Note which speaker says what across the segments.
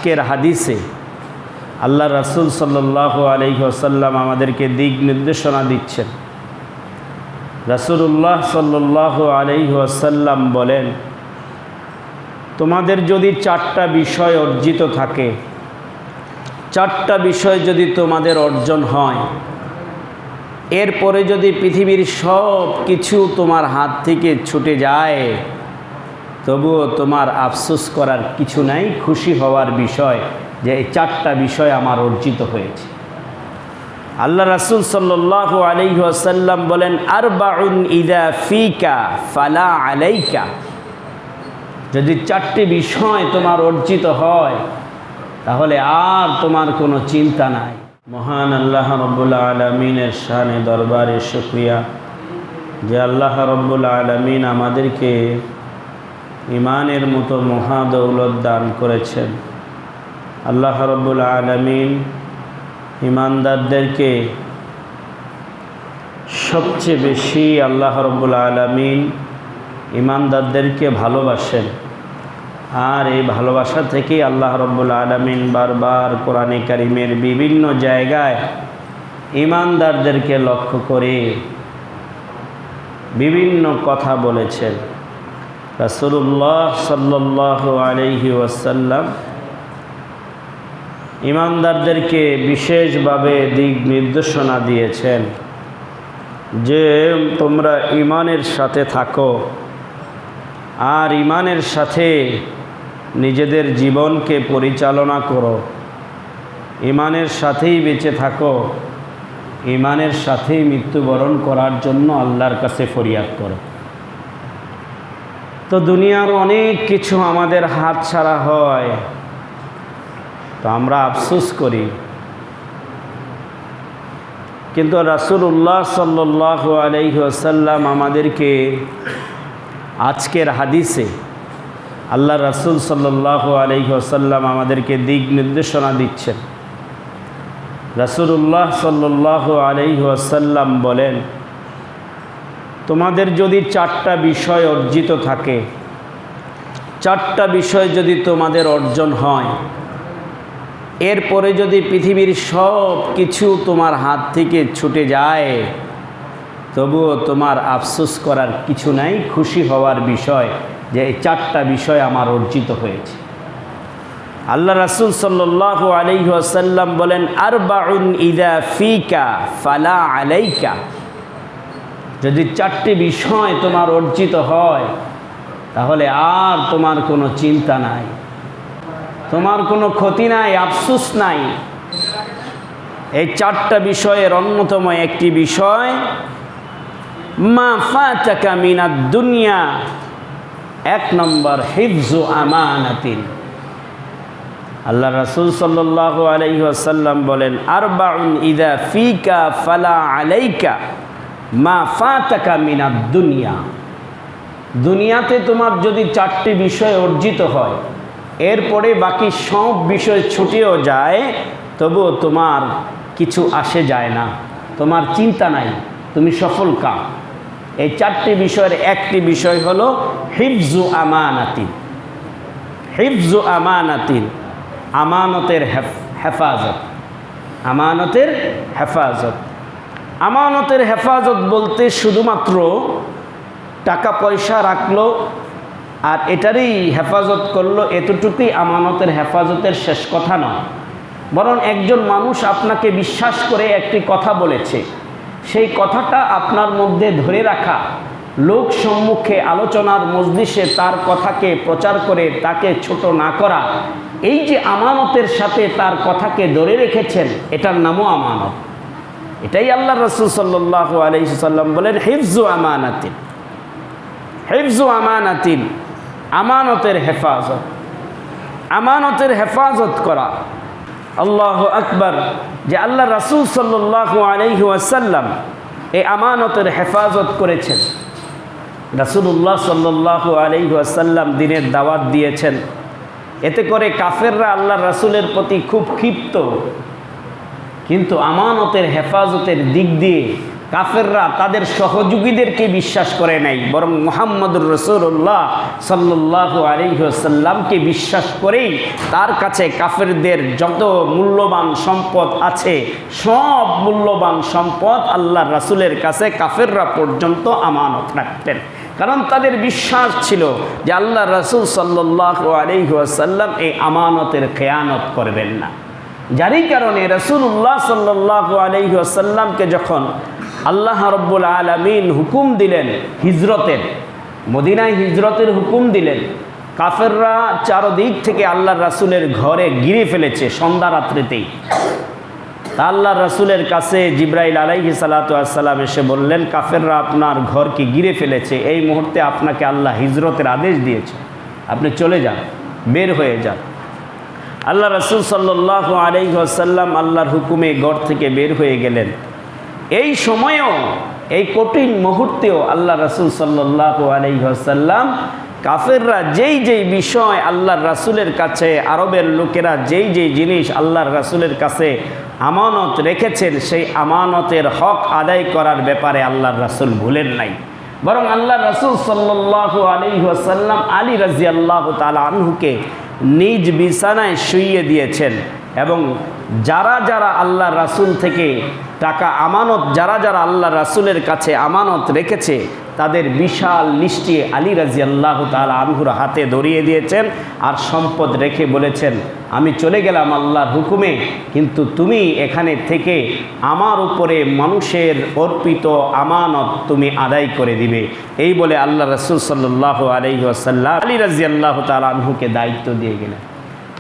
Speaker 1: আজকের হাদিসে আল্লাহ রাসূল সাল্লাল্লাহু আলাইহি ওয়াসাল্লাম আমাদেরকে দিক নির্দেশনা দিচ্ছেন। রাসূলুল্লাহ সাল্লাল্লাহু আলাইহি ওয়াসাল্লাম বলেন, তোমাদের যদি 4টা বিষয় অর্জিত থাকে, 4টা বিষয় যদি তোমাদের অর্জন হয়, এরপরে যদি পৃথিবীর সব কিছু তোমার হাত থেকে ছুটে যায়, তবুও তোমার আফসোস করার কিছু নাই, খুশি হওয়ার বিষয় যে এই 4টা বিষয় আমার অর্জিত হয়েছে। আল্লাহ রাসূল সাল্লাল্লাহু আলাইহি ওয়াসাল্লাম বলেন, আরবাউন ইযা ফিকা ফালা আলাইকা। যদি 4টি বিষয় তোমার অর্জিত হয়, তাহলে আর তোমার কোনো চিন্তা নাই। মহান আল্লাহ রব্বুল আলামিনের শানে দরবারে শুকরিয়া যে আল্লাহ রব্বুল আলামিন আমাদেরকে ইমানের মতো মহা দৌলত দান করেছেন। আল্লাহ রব্বুল আলামিন ইমানদারদেরকে সবচেয়ে বেশি আল্লাহ রব্বুল আলামিন ইমানদারদেরকে ভালোবাসেন। আর এই ভালোবাসা থেকেই আল্লাহ রব্বুল আলামিন বারবার কোরআনে কারিমের বিভিন্ন জায়গায় ইমানদারদেরকে লক্ষ্য করে বিভিন্ন কথা বলেছেন। রাসূলুল্লাহ সাল্লাল্লাহু আলাইহি ওয়াসাল্লাম ইমানদারদেরকে বিশেষভাবে দিক নির্দেশনা দিয়েছেন যে তোমরা ঈমানের সাথে থাকো, আর ঈমানের সাথে নিজেদের জীবনকে পরিচালনা করো, ঈমানের সাথেই বেঁচে থাকো, ঈমানের সাথেই মৃত্যুবরণ করার জন্য আল্লাহর কাছে ফরিয়াদ করো। তো দুনিয়ার অনেক কিছু আমাদের হাত ছাড়া হয়, তো আমরা আফসোস করি, কিন্তু রাসূলুল্লাহ সাল্লাল্লাহু আলাইহি ওয়াসাল্লাম আমাদেরকে আজকের হাদিসে আল্লাহ রাসূল সাল্লাল্লাহু আলাইহি ওয়াসাল্লাম আমাদেরকে দিক নির্দেশনা দিচ্ছেন। রাসূলুল্লাহ সাল্লাল্লাহু আলাইহি ওয়াসাল্লাম বলেন, তোমাদের যদি 4টা বিষয় অর্জিত থাকে, 4টা বিষয় যদি তোমাদের অর্জন হয়, এরপরে যদি পৃথিবীর সব কিছু তোমার হাত থেকে ছুটে যায়, তবুও তোমার আফসোস করার কিছু নাই, খুশি হওয়ার বিষয় যে এই 4টা বিষয় আমার অর্জিত হয়েছে। আল্লাহ রাসূল সাল্লাল্লাহু আলাইহি ওয়াসাল্লাম বলেন, আরবাউন ইযা ফিকা ফালা আলাইকা। যদি 4টি বিষয় তোমার অর্জিত হয়, তাহলে আর তোমার কোনো চিন্তা নাই, তোমার কোনো ক্ষতি নাই, আফসোস নাই। এই 4টা বিষয়ের অন্যতম একটি বিষয় মা ফাতাকা মিনাদ দুনিয়া। 1 নম্বর হিফজু আমানাতিন। আল্লাহ রাসূল সাল্লাল্লাহু আলাইহি ওয়াসাল্লাম বলেন, আরবাউন ইযা ফিকা ফালা আলাইকা মা ফাতাকা মিনাদ দুনিয়া। দুনিয়াতে তোমার যদি 4টি বিষয় অর্জিত হয়, এরপরে বাকি সব বিষয় ছুটেও যায়, তবুও তোমার কিছু আসে যায় না, তোমার চিন্তা নাই, তুমি সফল কাম। এই 4টি বিষয়ের একটি বিষয় হলো হিফজু আমানাতিন। হিফজু আমানাতিন, আমানতের হেফাজত। আমানতের হেফাজত। আমানতের হেফাজত বলতে শুধুমাত্র টাকা পয়সা রাখলো আর এটারই হেফাজত করলো, এতটুকুই আমানতের হেফাজতের শেষ কথা নয়। বরং একজন মানুষ আপনাকে বিশ্বাস করে একটি কথা বলেছে, সেই কথাটা আপনার মধ্যে ধরে রাখা, লোক সম্মুখে আলোচনার মজলিসে তার কথাকে প্রচার করে তাকে ছোট না করা, এই যে আমানতের সাথে তার কথাকে ধরে রেখেছেন, এটার নামও আমানত। এটাই আল্লাহ রাসূল সাল্লাল্লাহু আলাইহি ওয়াসাল্লাম বলেন, হিফজু আমানাতিন। হিফজু আমানাতিন, আমানতের হেফাজত। আমানতের হেফাজত করা। আল্লাহু আকবার, যে আল্লাহ রাসূল সাল্লাল্লাহু আলাইহি ওয়াসাল্লাম এই আমানতের হেফাজত করেছেন। রাসূলুল্লাহ সাল্লাল্লাহু আলাইহি ওয়াসাল্লাম দিনের দাওয়াত দিয়েছেন, এতে করে কাফেররা আল্লাহ রাসূলের প্রতি খুব ক্ষিপ্ত, কিন্তু আমানতের হেফাজতের দিক দিয়ে কাফেররা তাদের সহযোগীদেরকে বিশ্বাস করে নাই, বরং মুহাম্মদুর রাসূলুল্লাহ সাল্লাল্লাহু আলাইহি ওয়াসাল্লামকে বিশ্বাস করেই তার কাছে কাফেরদের যত মূল্যবান সম্পদ আছে সব মূল্যবান সম্পদ আল্লাহর রাসূলের কাছে কাফেররা পর্যন্ত আমানত রাখতেন। কারণ তাদের বিশ্বাস ছিল যে আল্লাহর রাসূল সাল্লাল্লাহু আলাইহি ওয়াসাল্লাম এই আমানতের খেয়ানত করবেন না। যারই কারণে রাসূলুল্লাহ সাল্লাল্লাহু আলাইহি ওয়াসাল্লামকে যখন আল্লাহ রাব্বুল আলামিন হুকুম দিলেন হিজরতের, মদিনায় হিজরতের হুকুম দিলেন, কাফেররা চারদিক থেকে আল্লাহর রাসূলের ঘরে ঘিরে ফেলেছে সন্ধ্যা রাত্রিতেই। তা আল্লাহর রাসূলের কাছে জিবরাইল আলাইহিস সালাতু ওয়াস সালাম এসে বললেন, কাফেররা আপনার ঘরকে ঘিরে ফেলেছে, এই মুহূর্তে আপনাকে আল্লাহ হিজরতের আদেশ দিয়েছে, আপনি চলে যান, বের হয়ে যান। আল্লাহ রাসূল সাল্লাল্লাহু আলাইহি ওয়াসাল্লাম আল্লাহর হুকুমে ঘর থেকে বের হয়ে গেলেন। এই সময়েও, এই কঠিন মুহূর্তেও আল্লাহ রাসূল সাল্লাল্লাহু আলাইহি ওয়াসাল্লাম কাফেররা যেই বিষয় আল্লাহর রাসূলের কাছে, আরবের লোকেরা যেই জিনিস আল্লাহর রাসূলের কাছে আমানত রেখেছেন, সেই আমানতের হক আদায় করার ব্যাপারে আল্লাহর রাসূল ভুলেন নাই। বরং আল্লাহর রাসূল সাল্লাল্লাহু আলাইহি ওয়াসাল্লাম আলী রাদিয়াল্লাহু তাআলা আনহুকে নিজ বিছানায় শুইয়ে দিয়েছেন এবং যারা যারা আল্লাহর রাসূল থেকে টাকা আমানত, যারা যারা আল্লাহর রাসূলের কাছে আমানত রেখেছে তাদের বিশাল লিস্টি আলী রাদিয়াল্লাহু তাআলা আনহুর হাতে ধরিয়ে দিয়েছেন আর সম্পদ রেখে বলেছেন, আমি চলে গেলাম আল্লাহর হুকুমে, কিন্তু তুমি এখানে থেকে আমার উপরে মানুষের অর্পিত আমানত তুমি আদায় করে দিবে। এই বলে আল্লাহ রাসূল সাল্লাল্লাহু আলাইহি ওয়াসাল্লাম আলী রাদিয়াল্লাহু তাআলা আনহুকে দায়িত্ব দিয়ে গেলেন।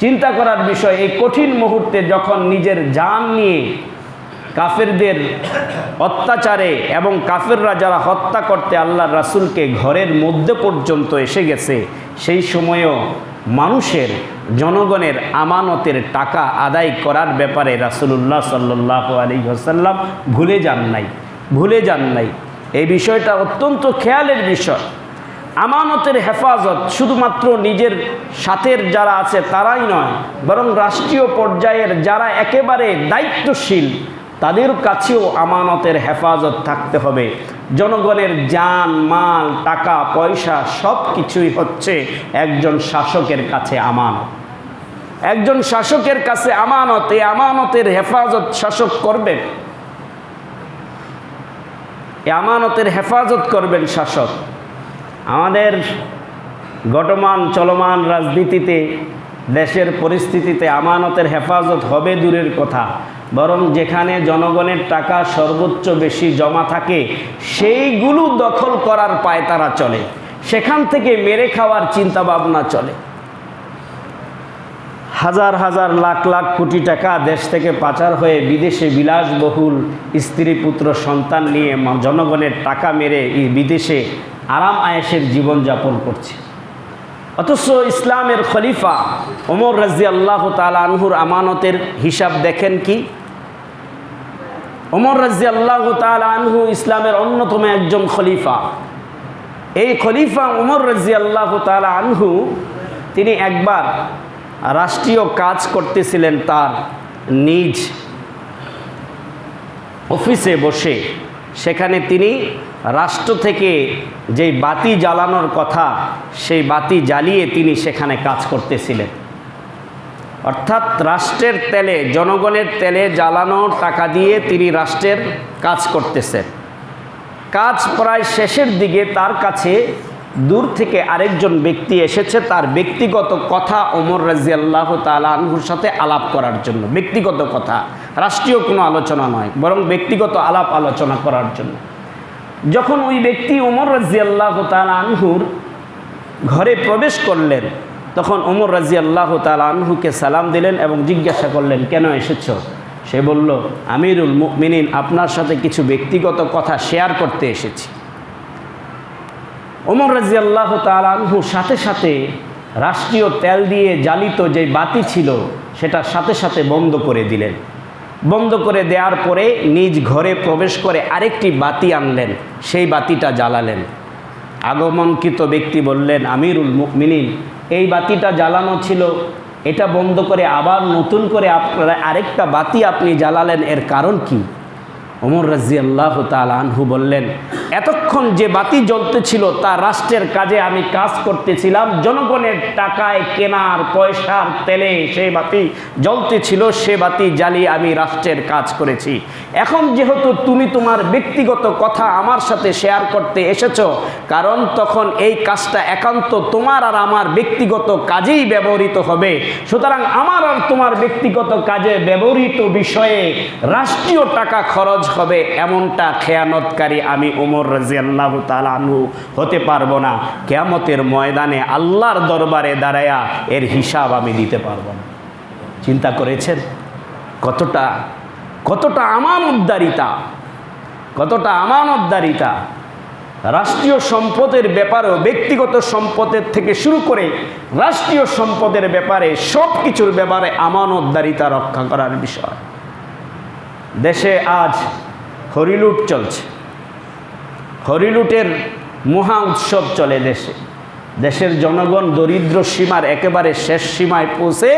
Speaker 1: চিন্তা করার বিষয়, এই কঠিন মুহূর্তে যখন নিজের জান নিয়ে কাফেরদের অত্যাচারে এবং কাফেররা যারা হত্যা করতে আল্লাহর রাসূলকে ঘরের মধ্যে পর্যন্ত এসে গেছে, সেই সময়েও মানুষের, জনগণের আমানতের টাকা আদায় করার ব্যাপারে রাসূলুল্লাহ সাল্লাল্লাহু আলাইহি ওয়াসাল্লাম ভুলে যান নাই। এই বিষয়টা অত্যন্ত খেয়ালের বিষয়। আমানতের হেফাজত শুধুমাত্র নিজের সাথের যারা আছে তারাই নয়, বরং রাষ্ট্রীয় পর্যায়ের যারা একেবারে দায়িত্বশীল তাদের কাছেও আমানতের হেফাজত থাকতে হবে। জনগণের জান, মাল, টাকা, পয়সা সব কিছুই হচ্ছে একজন শাসকের কাছে আমানত। একজন শাসকের কাছে আমানত, এই আমানতের হেফাজত শাসক করবেন, এই আমানতের হেফাজত করবেন শাসক। আমাদের চলমান রাজনীতিতে, দেশের পরিস্থিতিতে আমানতের হেফাজত হবে দূরের কথা, বরং যেখানে জনগণের টাকা সর্বোচ্চ বেশি জমা থাকে সেইগুলো দখল করার পায়তারা চলে, সেখান থেকে মেরে খাওয়ার চিন্তা ভাবনা চলে। হাজার হাজার লাখ লাখ কোটি টাকা দেশ থেকে পাচার হয়ে বিদেশে বিলাসবহুল স্ত্রী পুত্র সন্তান নিয়ে জনগণের টাকা মেরে বিদেশে আরাম আয়েশের জীবনযাপন করছে। অথচ ইসলামের খলিফা ওমর রাদিয়াল্লাহু তাআলা আনহুর আমানতের হিসাব দেখেন কি? ওমর রাদিয়াল্লাহু তাআলা আনহু ইসলামের অন্যতম একজন খলিফা। এই খলিফা ওমর রাদিয়াল্লাহু তাআলা আনহু তিনি একবার রাষ্ট্রীয় কাজ করতেছিলেন তার নিজ অফিসে বসে। সেখানে তিনি রাষ্ট্র থেকে যেই বাতি জ্বালানোর কথা সেই বাতি জ্বালিয়ে তিনি সেখানে কাজ করতেছিলেন। অর্থাৎ রাষ্ট্রের তেলে, জনগণের তেলে জ্বালানো টাকা দিয়ে তিনি রাষ্ট্রের কাজ করতেছেন। কাজ প্রায় শেষের দিকে তার কাছে দূর থেকে আরেকজন ব্যক্তি এসেছে তার ব্যক্তিগত কথা ওমর রাদিয়াল্লাহু তাআলা আনহুর সাথে আলাপ করার জন্য। ব্যক্তিগত কথা, রাষ্ট্রীয় কোনো আলোচনা নয়, বরং ব্যক্তিগত আলাপ আলোচনা করার জন্য। যখন ওই ব্যক্তি ওমর রাদিয়াল্লাহু তাআলা আনহুর ঘরে প্রবেশ করলেন, তখন ওমর রাদিয়াল্লাহু তাআলা আনহুকে সালাম দিলেন এবং জিজ্ঞাসা করলেন, কেন এসেছো? সে বলল, আমিরুল মুমিনিন, আপনার সাথে কিছু ব্যক্তিগত কথা শেয়ার করতে এসেছি। ওমর রাদিয়াল্লাহু তাআলা আনহু সাথে সাথে রাষ্ট্রীয় তেল দিয়ে জ্বালিত যে বাতি ছিল সেটা সাথে সাথে বন্ধ করে দিলেন। বন্ধ করে দেওয়ার পরে নিজ ঘরে প্রবেশ করে আরেকটি বাতি আনলেন, সেই বাতিটা জ্বালালেন। আগমনকৃত ব্যক্তি বললেন, আমিরুল মুমিনিন, এই বাতিটা জ্বালানো ছিল, এটা বন্ধ করে আবার নতুন করে আপনারা আরেকটা বাতি আপনি জ্বালালেন, এর কারণ কি? ওমর রাদিয়াল্লাহু তাআলা আনহু বললেন, এতক্ষণ যে বাতি জ্বলতেছিল তা রাষ্ট্রের কাজে আমি কাজ করতেছিলাম, জনগণের টাকায় কেনার পয়সার তেলে সেই বাতি জ্বলতেছিল, সে বাতি জ্বালিয়ে আমি রাষ্ট্রের কাজ করেছি। এখন যেহেতু তুমি তোমার ব্যক্তিগত কথা আমার সাথে শেয়ার করতে এসেছো, কারণ তখন এই কাজটা একান্ত তোমার আর আমার ব্যক্তিগত কাজেই ব্যবহৃত হবে, সুতরাং আমার আর তোমার ব্যক্তিগত কাজে ব্যবহৃত বিষয়ে রাষ্ট্রীয় টাকা খরচ হবে এমনটা খেয়ানতকারী আমি ওমর রাদিয়াল্লাহু তাআলা আনহু হতে পারবো না। কিয়ামতের ময়দানে আল্লাহর দরবারে দাঁড়ায়া এর হিসাব আমি দিতে পারবো না। চিন্তা করেছেন কতটা আমানতদারিতা, কতটা আমানতদারিতা। রাষ্ট্রীয় সম্পদের ব্যাপারেও, ব্যক্তিগত সম্পদের থেকে শুরু করে রাষ্ট্রীয় সম্পদের ব্যাপারে সব কিছুর ব্যাপারে আমানতদারিতা রক্ষা করার বিষয়। দেশে আজ হরিলুট চলছে, হরিলুটের মহা উৎসব চলে দেশের জনগণ দরিদ্র সীমার একেবারে শেষ সীমায় পৌঁছে,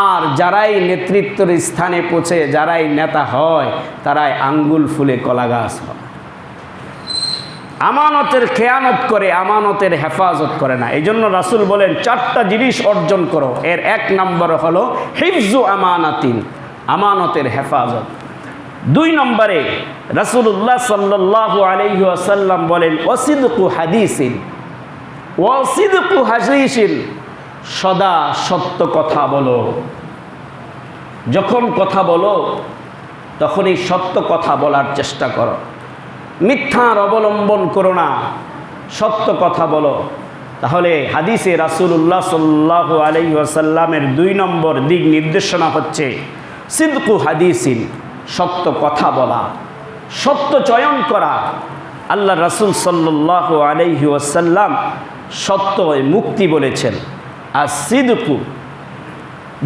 Speaker 1: আর যারাই নেতৃত্বের স্থানে পৌঁছে, যারাই নেতা হয়, তারাই আঙ্গুল ফুলে কলা গাছ হয়। আমানতের খেয়ানত করে, আমানতের হেফাজত করে না। এই জন্য রাসূল বলেন 4টা জিনিস অর্জন করো, এর 1 নম্বর হলো হিফজু আমানাতিন, আমানতের হেফাজত। 2 নম্বরে রাসূলুল্লাহ সাল্লাল্লাহু আলাইহি ওয়াসাল্লাম বলেন ওয়াসিদকু হাদিসিন, ওয়াসিদকু হাদিসিন, সদা সত্য কথা বলো। যখন কথা বলো তখন এই সত্য কথা বলার চেষ্টা করো, মিথ্যার অবলম্বন করো না, সত্য কথা বলো। তাহলে হাদিসে রাসূলুল্লাহ সাল্লাল্লাহু আলাইহি ওয়াসাল্লামের 2 নম্বর দিক নির্দেশনা হচ্ছে সিদকু হাদিসিন, সত্য কথা বলা, সত্য চয়ন করা। আল্লাহ রাসূল সাল্লাল্লাহু আলাইহি ওয়াসাল্লাম সত্য মুক্তি বলেছেন। আর সিদকু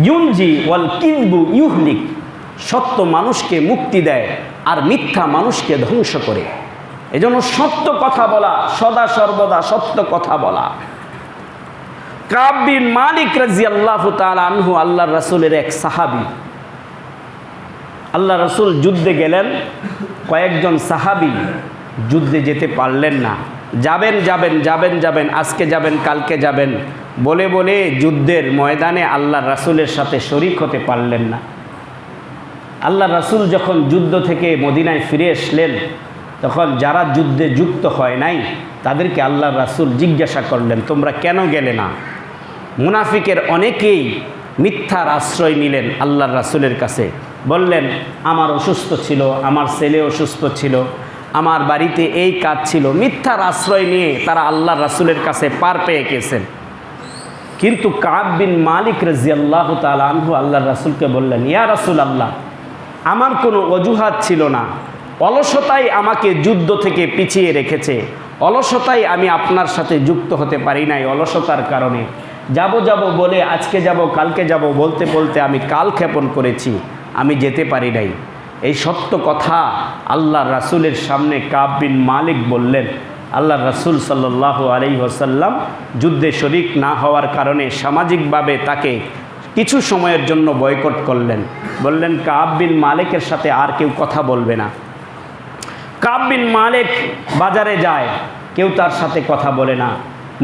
Speaker 1: ইউনজি ওয়াল কিযবু ইউহলিক, সত্য মানুষকে মুক্তি দেয় আর মিথ্যা মানুষকে ধ্বংস করে। এজন্য সত্য কথা বলা, সদা সর্বদা সত্য কথা বলা। কাব বিন মালিক রাদিয়াল্লাহু তাআলা আনহু আল্লাহর রাসূলের এক সাহাবী। আল্লাহ রাসূল যুদ্ধে গেলেন, কয়েকজন সাহাবী যুদ্ধে যেতে পারলেন না। যাবেন, আজকে যাবেন, কালকে যাবেন বলে বলে যুদ্ধের ময়দানে আল্লাহ রাসূলের সাথে শরীক হতে পারলেন না। আল্লাহ রাসূল যখন যুদ্ধ থেকে মদিনায় ফিরে আসলেন, তখন যারা যুদ্ধে যুক্ত হয় নাই তাদেরকে আল্লাহ রাসূল জিজ্ঞাসা করলেন, তোমরা কেন গেলে না? মুনাফিকের অনেকেই মিথ্যার আশ্রয় নিলেন আল্লাহর রাসূলের কাছে, বললেন আমার অসুস্থ ছিল, আমার ছেলে অসুস্থ ছিল, আমার বাড়িতে এই কাজ ছিল। মিথ্যার আশ্রয় নিয়ে তারা আল্লাহর রাসূলের কাছে পার পেয়ে গেছেন। কিন্তু কাব বিন মালিক রাদিয়াল্লাহু তাআলা আনহু আল্লাহর রাসূলকে বললেন, ইয়া রাসূলুল্লাহ, আমার কোনো অজুহাত ছিল না, অলসতাই আমাকে যুদ্ধ থেকে পিছিয়ে রেখেছে, অলসতাই আমি আপনার সাথে যুক্ত হতে পারি নাই। অলসতার কারণে যাব বলে আজকে যাব, কালকে যাব বলতে বলতে আমি কালক্ষেপণ করেছি, আমি যেতে পারি নাই। এই সত্য কথা আল্লাহর রাসূলের সামনে কাব বিন মালিক বললেন। আল্লাহর রাসূল সাল্লাল্লাহু আলাইহি ওয়াসাল্লাম যুদ্ধে শরীক না হওয়ার কারণে সামাজিকভাবে তাকে কিছু সময়ের জন্য বয়কট করলেন। বললেন কাব বিন মালিকের সাথে আর কেউ কথা বলবে না। কাব বিন মালিক বাজারে যায়, কেউ তার সাথে কথা বলে না।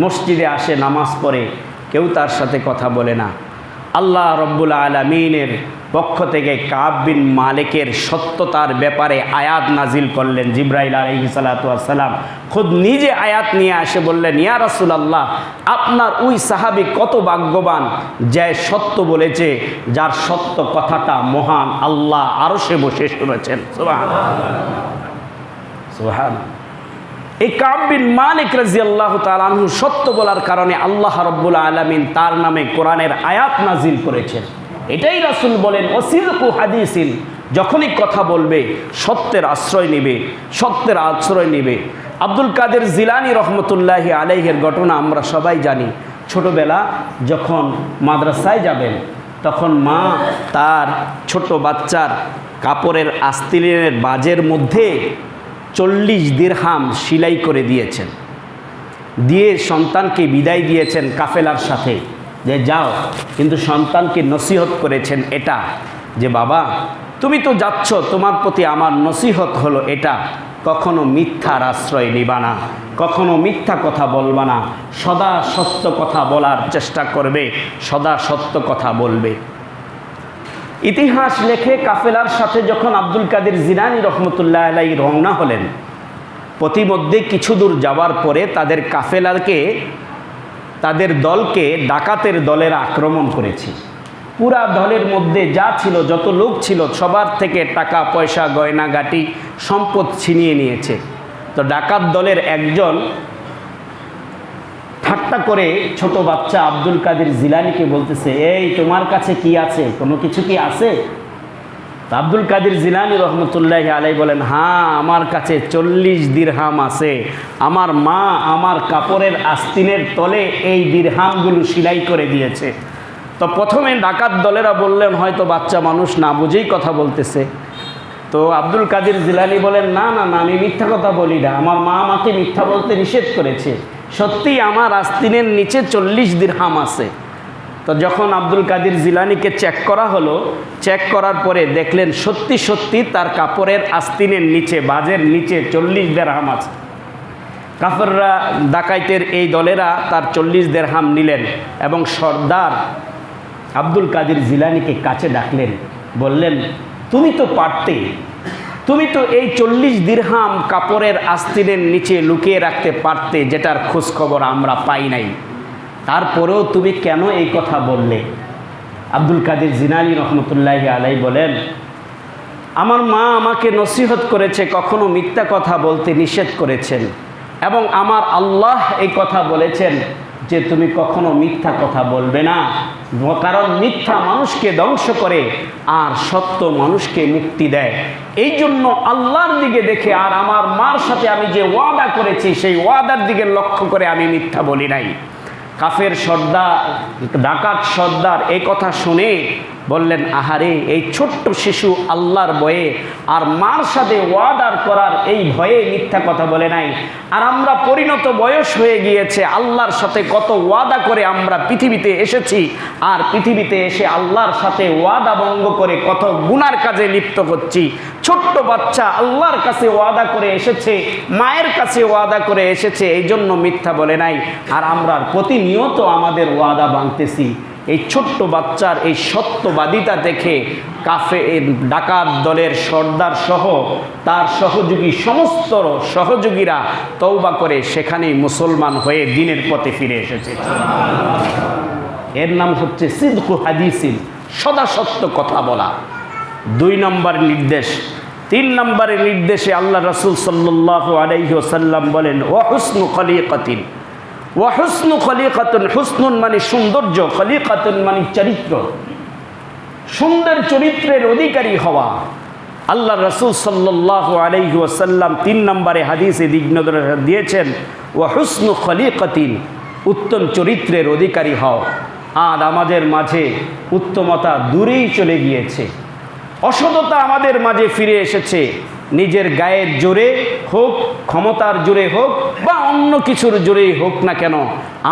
Speaker 1: মসজিদে আসে, নামাজ পড়ে, কেউ তার সাথে কথা বলে না। আল্লাহ রব্বুল আলামিনের পক্ষ থেকে কাব বিন মালিকের সত্যতার ব্যাপারে আয়াত নাজিল করলেন। জিবরাইল আলাইহিস সালাতু ওয়াস সালাম খুদ নিজে আয়াত নিয়ে আসে বললেন, ইয়া রাসূলুল্লাহ, আপনার ওই সাহাবী কত ভাগ্যবান যে সত্য বলেছে, যার সত্য কথাটা মহান আল্লাহ আরশে বসে শুনেছেন। সুবহানাল্লাহ, সুবহানাল্লাহ। এই কাব বিন মালিক রাদিয়াল্লাহু তাআলা আনহু সত্য বলার কারণে আল্লাহ রাব্বুল আলামিন তার নামে কোরআনের আয়াত নাজিল করেছেন। এটাই রাসূল বলেন ওয়াসিদকু হাদিসিন, যখনই কথা বলবে সত্যের আশ্রয় নেবে, সত্যের আশ্রয় নেবে। আব্দুল কাদের জিলানী রহমতুল্লাহি আলাইহির ঘটনা আমরা সবাই জানি। ছোটবেলা যখন মাদ্রাসায় যাবেন, তখন মা তার ছোট বাচ্চার কাপড়ের আস্তিনের বাজের মধ্যে 40 দিরহাম সেলাই করে দিয়েছেন, দিয়ে সন্তানকে বিদায় দিয়েছেন কাফেলার সাথে যে যাও। কিন্তু সন্তানকে নসিহত করেছেন এটা যে বাবা, তুমি তো যাচ্ছ, তোমার প্রতি আমার নসিহত হলো এটা, কখনো মিথ্যার আশ্রয় নিবা না, কখনো মিথ্যা কথা বলবা না, সদা সত্য কথা বলার চেষ্টা করবে, সদা সত্য কথা বলবে। ইতিহাস লেখে কাফেলার সাথে যখন আব্দুল কাদের জিলানী রহমতুল্লাহ আলাইহি রওনা হলেন, প্রতিমধ্যে কিছু দূর যাওয়ার পরে তাদের কাফেলাকে, তাদের দলকে ডাকাতের দলেরা আক্রমণ করেছে। পুরা দলের মধ্যে যা ছিল, যত লোক ছিল, সবার থেকে টাকা পয়সা গয়নাগাটি সম্পদ ছিনিয়ে নিয়েছে। তো ডাকাত দলের একজন ঠাট্টা করে ছোট বাচ্চা আব্দুল কাদের জিলানীকে বলতেছে, এই তোমার কাছে কি আছে, কোনো কিছু কি আছে? আব্দুল কাদের জিলানী রহমতুল্লাহি আলাইহি বলেন, হ্যাঁ আমার কাছে 40 দিরহাম আছে। আমার মা আমার কাপড়ের আস্তিনের তলে এই দিরহামগুলো সেলাই করে দিয়েছে। তো প্রথমে ডাকাত দলেরা বললেন হয়তো বাচ্চা মানুষ না বুঝেই কথা বলতেছে। তো আব্দুল কাদের জিলানী বলেন, না না না, আমি মিথ্যা কথা বলি না, আমার মা আমাকে মিথ্যা বলতে নিষেধ করেছে, সত্যিই আমার আস্তিনের নিচে 40 দিরহাম আছে। তো যখন আব্দুল কাদের জিলানীকে চেক করা হলো, চেক করার পরে দেখলেন সত্যি সত্যি তার কাপড়ের আস্তিনের নিচে, বাজের নিচে 40 দিরহাম আছে। কাফেররা, ডাকাইতের এই দলেরা তার 40 দিরহাম নিলেন এবং সর্দার আব্দুল কাদের জিলানীকে কাছে ডাকলেন, বললেন, তুমি তো পারতে, তুমি তো এই 40 দিরহাম কাপড়ের আস্তিনের নিচে লুকিয়ে রাখতে পারতে, যেটার খোঁজ খবর আমরা পাই নাই, তারপরেও তুমি কেন এই কথা বললে? আব্দুল কাদের জিলানী রহমতুল্লাহি আলাইহি বলেন, আমার মা আমাকে নসিহত করেছে, কখনো মিথ্যা কথা বলতে নিষেধ করেছেন, এবং আমার আল্লাহ এই কথা বলেছেন যে তুমি কখনো মিথ্যা কথা বলবে না, কারণ মিথ্যা মানুষকে ধ্বংস করে আর সত্য মানুষকে মুক্তি দেয়। এই জন্য আল্লাহর দিকে দেখে আর আমার মার সাথে আমি যে ওয়াদা করেছি সেই ওয়াদার দিকে লক্ষ্য করে আমি মিথ্যা বলি নাই। কাফের সর্দার, ডাকাত সর্দার এই কথা শুনে বললেন, আহারে, এই ছোট্ট শিশু আল্লাহর ভয়ে আর মার সাথে ওয়াদার করার এই ভয়ে মিথ্যা কথা বলে নাই। আর আমরা পরিণত বয়স হয়ে গিয়েছে, আল্লাহর সাথে কত ওয়াদা করে আমরা পৃথিবীতে এসেছি, আর পৃথিবীতে এসে আল্লাহর সাথে ওয়াদা ভঙ্গ করে কত গুনার কাজে লিপ্ত হচ্ছি। ছোট্ট বাচ্চা আল্লাহর কাছে ওয়াদা করে এসেছে, মায়ের কাছে ওয়াদা করে এসেছে, এই জন্য মিথ্যা বলে নাই। আর আমরা প্রতিনিয়ত আমাদের ওয়াদা ভাঙতেছি। এই ছোট্ট বাচ্চার এই সত্যবাদিতা দেখে ডাকাত দলের সর্দার সহ তার সহযোগী সমস্ত সহযোগীরা তওবা করে সেখানেই মুসলমান হয়ে দ্বীনের পথে ফিরে এসেছে। এর নাম হচ্ছে সিদকু হাদিসিন, সদা সত্য কথা বলা। 2 নম্বর নির্দেশ। 3 নম্বরের নির্দেশে আল্লাহ রাসূল সাল্লাল্লাহু আলাইহি ওয়াসাল্লাম বলেন, ওয়া হুসনু খলিকাতিন, ওয়া হুসনু খলিকাতুন, হুসনুন মানে সৌন্দর্য, খলিকাতুন মানে চরিত্র, সুন্দর চরিত্রের অধিকারী হওয়া। আল্লাহ রাসূল সাল্লাল্লাহু আলাইহি ওয়াসাল্লাম 3 নম্বরে হাদিসে দিক নির্দেশ দিয়েছেন, ওয়া হুসনু খলিকাতিন, উত্তম চরিত্রের অধিকারী হও। আর আমাদের মাঝে উত্তমতা দূরেই চলে গিয়েছে, অসততা আমাদের মাঝে ফিরে এসেছে। নিজের গায়ের জোরে হোক, ক্ষমতার জোরে হোক, বা অন্য কিছুর জোরেই হোক না কেন,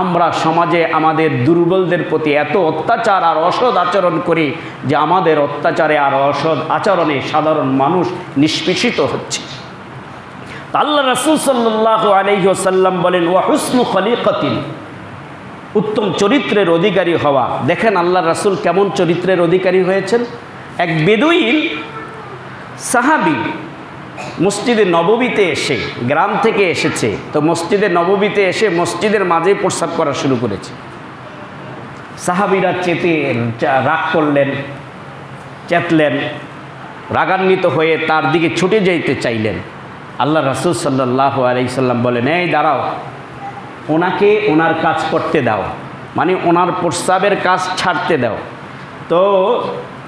Speaker 1: আমরা সমাজে আমাদের দুর্বলদের প্রতি এত অত্যাচার আর অসৎ আচরণ করি যে আমাদের অত্যাচারে আর অসৎ আচরণে সাধারণ মানুষ নিষ্পেষিত হচ্ছে। আল্লাহ রাসূল সাল্লাল্লাহু আলাইহি ওয়াসাল্লাম বলেন, ওয়া হুসনু খলিকাতিন, উত্তম চরিত্রের অধিকারী হওয়া। দেখেন আল্লাহ রাসূল কেমন চরিত্রের অধিকারী হয়েছেন। এক বেদুইন সাহাবী মসজিদে নববীতে এসে, গ্রাম থেকে এসেছে, তো মসজিদে নববীতে এসে মসজিদের মাঝেই প্রস্রাব করা শুরু করেছে। সাহাবীরা চেতে রাগ করলেন, চেতলেন, রাগান্বিত হয়ে তার দিকে ছুটে যেতে চাইলেন। আল্লাহ রাসূল সাল্লাল্লাহু আলাইহি সাল্লাম বলেন, এই দাঁড়াও, ওনাকে ওনার কাজ করতে দাও, মানে ওনার প্রস্রাবের কাজ ছাড়তে দাও। তো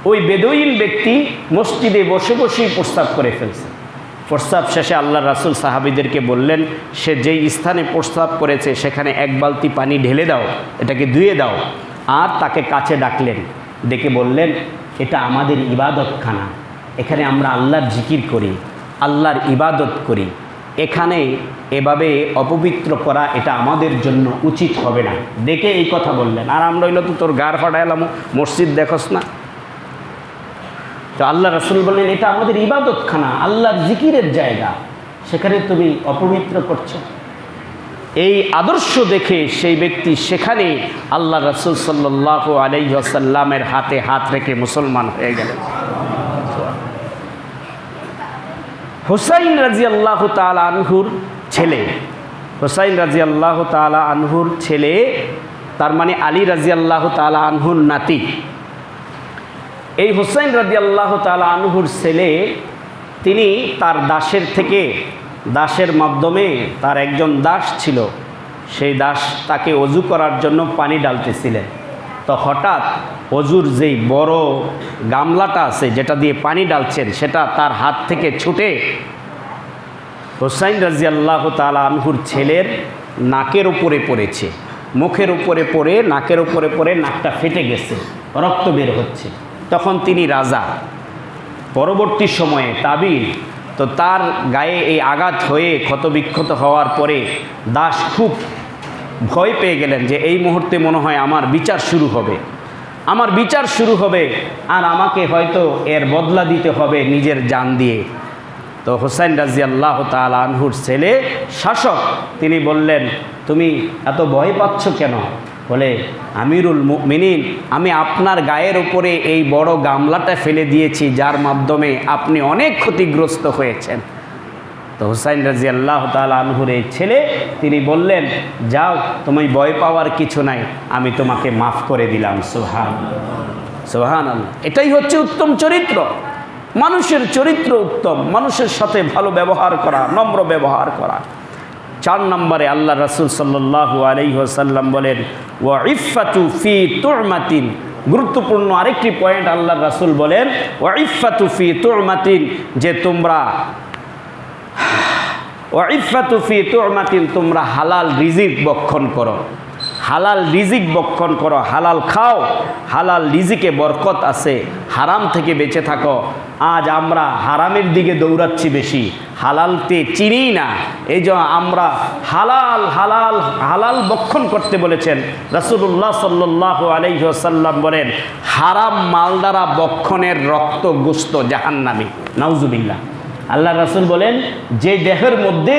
Speaker 1: ওই বেদুইন ব্যক্তি মসজিদে বসে বসেই প্রস্রাব করে ফেলছে। প্রস্রাব শেষে আল্লাহ রাসূল সাহাবীদেরকে বললেন, সে যেই স্থানে প্রস্রাব করেছে সেখানে 1 বালতি পানি ঢেলে দাও, এটাকে ধুয়ে দাও। আর তাকে কাছে ডাকলেন, ডেকে বললেন, এটা আমাদের ইবাদতখানা, এখানে আমরা আল্লাহর জিকির করি, আল্লাহর ইবাদত করি, এখানে এভাবে অপবিত্র করা এটা আমাদের জন্য উচিত হবে না। ডেকে এই কথা বললেন। আর আমরা হইল তো তোর গার ফাটাইলাম, মসজিদ দেখোস না। তো আল্লাহ রাসূল বললেন, এটা আমাদের ইবাদতখানা, আল্লাহর জিকিরের জায়গা, সেখানে তুমি অপবিত্র করছো। এই আদর্শ দেখে সেই ব্যক্তি সেখানে আল্লাহ রাসূল সাল্লাল্লাহু আলাইহি ওয়াসাল্লামের হাতে হাত রেখে মুসলমান হয়ে গেলেন। হুসাইন রাদিয়াল্লাহু তাআলা আনহুর ছেলে, হুসাইন রাদিয়াল্লাহু তাআলা আনহুর ছেলে, তার মানে আলী রাদিয়াল্লাহু তাআলা আনহুর নাতি। এই হুসাইন রাদিয়াল্লাহু তাআলা আনহুর ছেলে, তিনি তার দাসের মাধ্যমে, তার একজন দাস ছিল, সেই দাস তাকে অজু করার জন্য পানি ডালতেছিলেন। তো হঠাৎ অজুর যেই বড় গামলাটা আছে যেটা দিয়ে পানি ডালছেন, সেটা তার হাত থেকে ছুটে হুসাইন রাদিয়াল্লাহু তাআলা আনহুর ছেলের নাকের উপরে পড়েছে, মুখের উপরে পড়ে নাকের উপরে পড়ে নাকটা ফেটে গেছে, রক্ত বের হচ্ছে। তখন তিনি রাজা, পরবর্তী সময়ে তাবির, তো তার গায়ে এই আঘাত হয়ে ক্ষতবিক্ষত হওয়ার পরে দাস খুব ভয় পেয়ে গেলেন যে এই মুহূর্তে মনে হয় আমার বিচার শুরু হবে, আর আমাকে হয়তো এর বদলা দিতে হবে নিজের জান দিয়ে। তো হুসাইন রাদিয়াল্লাহু তাআলা আনহুর ছেলে শাসক, তিনি বললেন, তুমি এত ভয় পাচ্ছ কেন? বলে, আমিরুল মুমিনিন, আমি আপনার গায়ের উপরে এই বড় গামলাটা ফেলে দিয়েছি, যার মাধ্যমে আপনি অনেক ক্ষতিগ্রস্ত হয়েছেন। তো হুসাইন রাদিয়াল্লাহু তাআলা আনহুর এই ছেলে, তিনি বললেন, যাও, তুমি ভয় পাওয়ার কিছু নাই, আমি তোমাকে মাফ করে দিলাম। সুবহানাল্লাহ। এটাই হচ্ছে উত্তম চরিত্র। মানুষের চরিত্র উত্তম, মানুষের সাথে ভালো ব্যবহার করা, নম্র ব্যবহার করা। 4 নম্বরে আল্লাহ রাসূল সাল্লাল্লাহু আলাইহি ওয়াসাল্লাম বলেন, ওয়া ইফফাতু ফি তুরমাতিন। গুরুত্বপূর্ণ আরেকটি পয়েন্ট আল্লাহ রাসূল বলেন, ওয়া ইফফাতু ফি তুরমাতিন, যে তোমরা ওয়া ইফফাতু ফি তুরমাতিন, তোমরা হালাল রিজিক ভক্ষণ করো, হালাল রিজিক ভক্ষণ করো, হালাল খাও, হালাল রিজিকে বরকত আছে, হারাম থেকে বেঁচে থাকো। আজ আমরা হারামের দিকে দৌড়াচ্ছি বেশি, হালালতে চিনি না। এই যে আমরা হালাল ভক্ষণ করতে বলেছেন রাসূলুল্লাহ সাল্লাল্লাহু আলাইহি ওয়াসাল্লাম বলেন, হারাম মাল দ্বারা ভক্ষণের রক্ত গোশত জাহান্নামী। নাউজুবিল্লাহ। আল্লাহ রাসূল বলেন, যে দেহের মধ্যে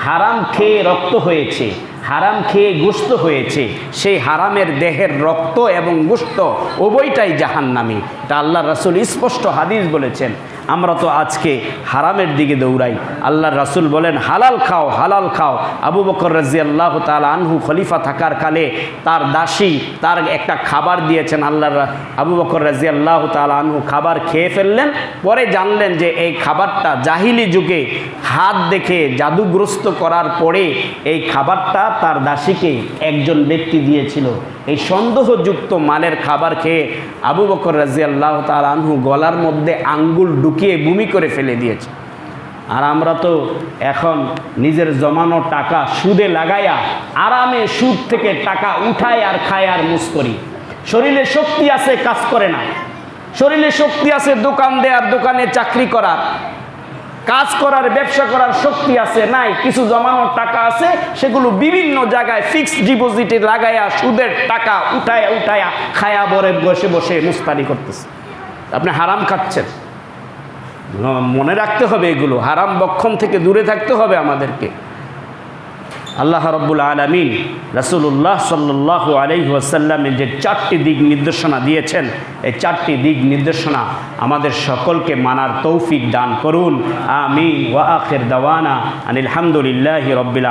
Speaker 1: হারাম খেয়ে রক্ত হয়েছে, হারাম খেয়ে গোশত হয়েছে, সেই হারামের দেহের রক্ত এবং গোশত উভয়টাই জাহান্নামী। এটা আল্লাহ রাসূল স্পষ্ট হাদিস বলেছেন। আমরা তো আজকে হারামের দিকে দৌড়াই। আল্লাহ রাসূল বলেন, হালাল খাও, হালাল খাও। আবু বকর রাদিয়াল্লাহু তাআলা আনহু খলিফা থাকার কালে তার দাসী তার একটা খাবার দিয়েছেন, আবু বকর রাদিয়াল্লাহু তাআলা আনহু খাবার খেয়ে ফেললেন। পরে জানলেন যে এই খাবারটা জাহিলি যুগে হাত দেখে জাদুগ্রস্ত করার পরে এই খাবারটা তার দাসীকে একজন ব্যক্তি দিয়েছিল। এই সন্দেহযুক্ত মালের খাবার খেয়ে আবু বকর রাদিয়াল্লাহু তাআলা আনহু গলার মধ্যে আঙ্গুল ঢুকিয়ে বমি করে ফেলে দিয়েছে। আর আমরা তো এখন নিজের জমানো টাকা সুদে লাগাইয়া আরামে সুদ থেকে টাকা উঠায় আর খায় আর মুস করি। শরীরে শক্তি আছে, কাজ করে না। শরীরে শক্তি আছে দোকান দেওয়ার, দোকানে চাকরি করার, কাজ করার, ব্যবসা করার শক্তি আছে, নাই। কিছু জমানোর টাকা আছে, সেগুলো বিভিন্ন জায়গায় ফিক্সড ডিপোজিটে লাগাইয়া সুদের টাকা উঠায়া খায়া বরে বসে বসে মুস্তারি করতেছে। আপনি হারাম খাচ্ছেন, মনে রাখতে হবে এগুলো। হারাম ভক্ষণ থেকে দূরে থাকতে হবে আমাদেরকে। আল্লাহ রাব্বুল আলামিন রাসূলুল্লাহ সাল্লাল্লাহু আলাইহি ওয়াসাল্লামের যে 4টি দিক নির্দেশনা দিয়েছেন, এই 4টি দিক নির্দেশনা আমাদের সকলকে মানার তৌফিক দান করুন। আমিন। ওয়া আখির দাওয়ানা আনিল হামদুলিল্লাহি রাব্বিল